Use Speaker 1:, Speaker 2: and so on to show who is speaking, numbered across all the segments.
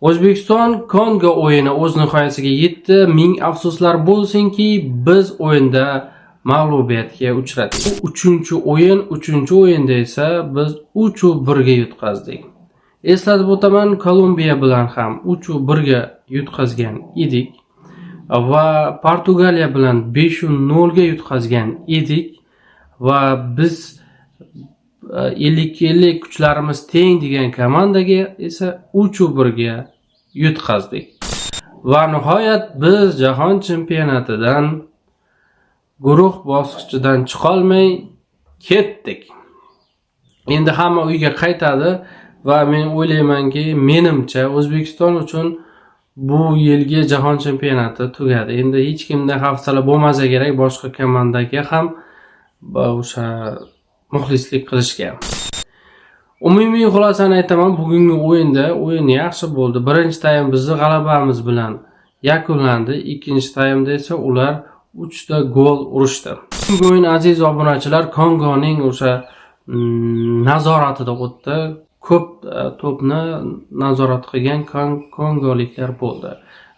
Speaker 1: O'zbekiston Kongo o'yini o'z nihoyasiga yetdi. Ming afsuslar bo'lsinki, biz o'yinda mag'lubiyatga uchradik. Bu 3-o'yin, 3-o'yinda esa biz 3-1 ga yutqazdik. Eslatib o'taman, Kolumbiya bilan ham 3-1 ga yutqazgan edik va Portugaliya bilan 5-0 ga yutqazgan edik va biz 50-50 kuchlarimiz teng degan komandaga esa 3-1 ga yutqazdik. Va nihoyat biz jahon chempionatidan guruh bosqichidan chiqa olmay ketdik. Endi hamma uyga qaytadi va men o'ylaymanki, menimcha O'zbekiston uchun bu yilgi jahon chempionati tugadi. Endi hech kimda hafsala bo'lmasa kerak boshqa komandaga ham o'sha muxlislik qilishga. Umumiy xulosani aytaman, bugungi o'yin yaxshi bo'ldi. Birinchi taym bizning g'alabamiz bilan yakunlandi. Ikkinchi taymda esa ular 3 ta gol urishdi. Bugungi o'yin aziz obunachilar Kongoning o'sha nazoratida o'tdi. Ko'p to'pni nazorat qilgan kongoliklar bo'ldi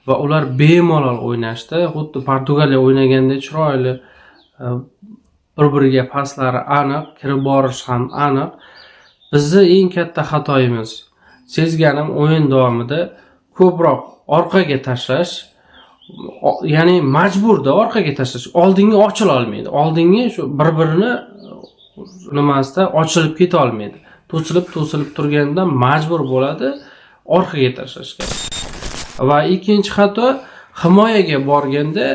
Speaker 1: va ular bemalol o'ynashdi. Xuddi Portugaliya o'ynagandek chiroyli, bir-biriga paslari aniq, kirib borish ham aniq. Bizni eng katta xatoyimiz sezganim o'yin davomida ko'proq orqaga tashlash, ya'ni majburda orqaga tashlash, oldinga ochila olmaydi. Oldinga shu bir-birini nimasida ochilib keta olmaydi. To'silib turganda majbur bo'ladi orqaga tashlashga. Va ikkinchi xato, himoyaga borganda,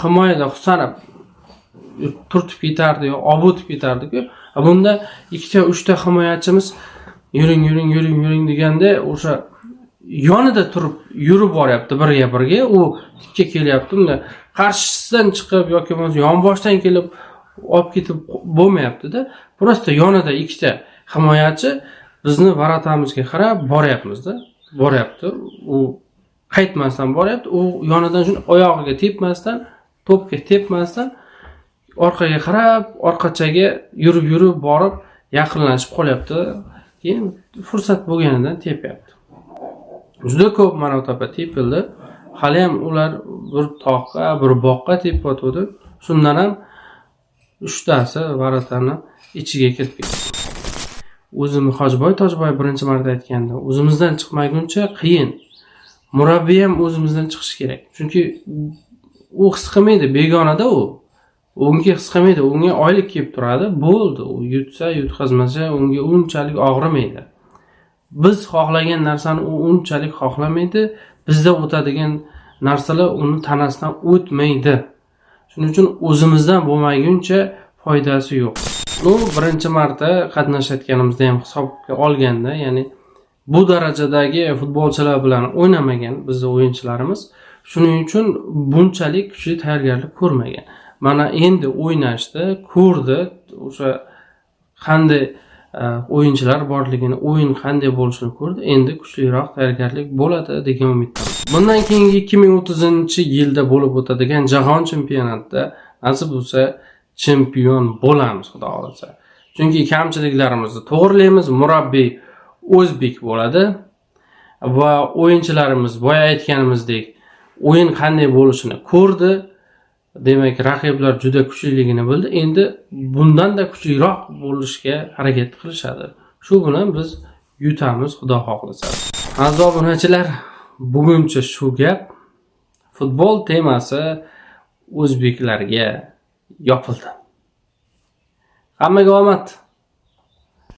Speaker 1: himoyada Husanov turtib ketardi yo obutib ketardi-ku. Bunda 2-3 ta himoyachimiz yuring deganda o'sha yonida turib yurib boryapti birga. U tikka kelyapti. Unda qarshisidan chiqib yoki bo'lmasa yonboshdan kelib olib ketib bo'lmayapti-da. Prosta yonida 2 ta himoyachi bizni varatamizga qarab boryapti. U qaytmasdan boryapti. U yonidan shuni oyog'iga tepmasdan, to'pga tepmasdan orqaga qarab, orqachaga yurib borib yaqinlashib qolyapti. Keyin fursat bo'lganidan tepyapti. Juda ko'p marotaba tepildi. Hali ham ular bir toqqa, bir boqqa tepyotdi. Shundan ham 3 tasi varatani ichiga kirib ketdi. O'zimiz Tojboy birinchi marta aytganda, o'zimizdan chiqmaguncha qiyin. Murabbiy ham o'zimizdan chiqishi kerak. Chunki u his qilmaydi, begonada u. Unga his qilmaydi, unga oylik kelib turadi, bo'ldi. U yutsa, yutqazmasa, unga unchalik og'rimaydi. Biz xohlagan narsani u unchalik xohlamaydi, bizda o'tadigan narsalar uni tanasidan o'tmaydi. Shuning uchun o'zimizdan bo'lmaguncha foydasi yo'q. Birinchi marta qatnashayotganimizda ham hisobga olganda, ya'ni bu darajadagi futbolchilar bilan o'ynamagan bizning o'yinchilarimiz, shuning uchun bunchalik kuchli tayyorgarlik ko'rmagan. Mana endi o'ynashdi, ko'rdi, o'sha qanday o'yinchilar borligini, o'yin qanday bo'lishini ko'rdi. Endi kuchliroq tayyorgarlik bo'ladi degan umiddaman. Bundan keyingi 2030-yilda bo'lib o'tadigan jahon chempionatida nasib bo'lsa chempion bo'lamiz, xudo xolasa. Chunki kamchiliklarimizni to'g'rilaymiz, murabbiy o'zbek bo'ladi va o'yinchilarimiz boya aytganimizdek o'yin qanday bo'lishini ko'rdi. Demak, raqiblar juda kuchliligini bildi. Endi bundan-da kuchliroq bo'lishga harakat qilishadi. Shu bilan biz yutamiz, xudo xohlasa. Aziz obunachilar, buguncha shu gap. Futbol temasi o'zbeklarga yopildi. Hammaga omad.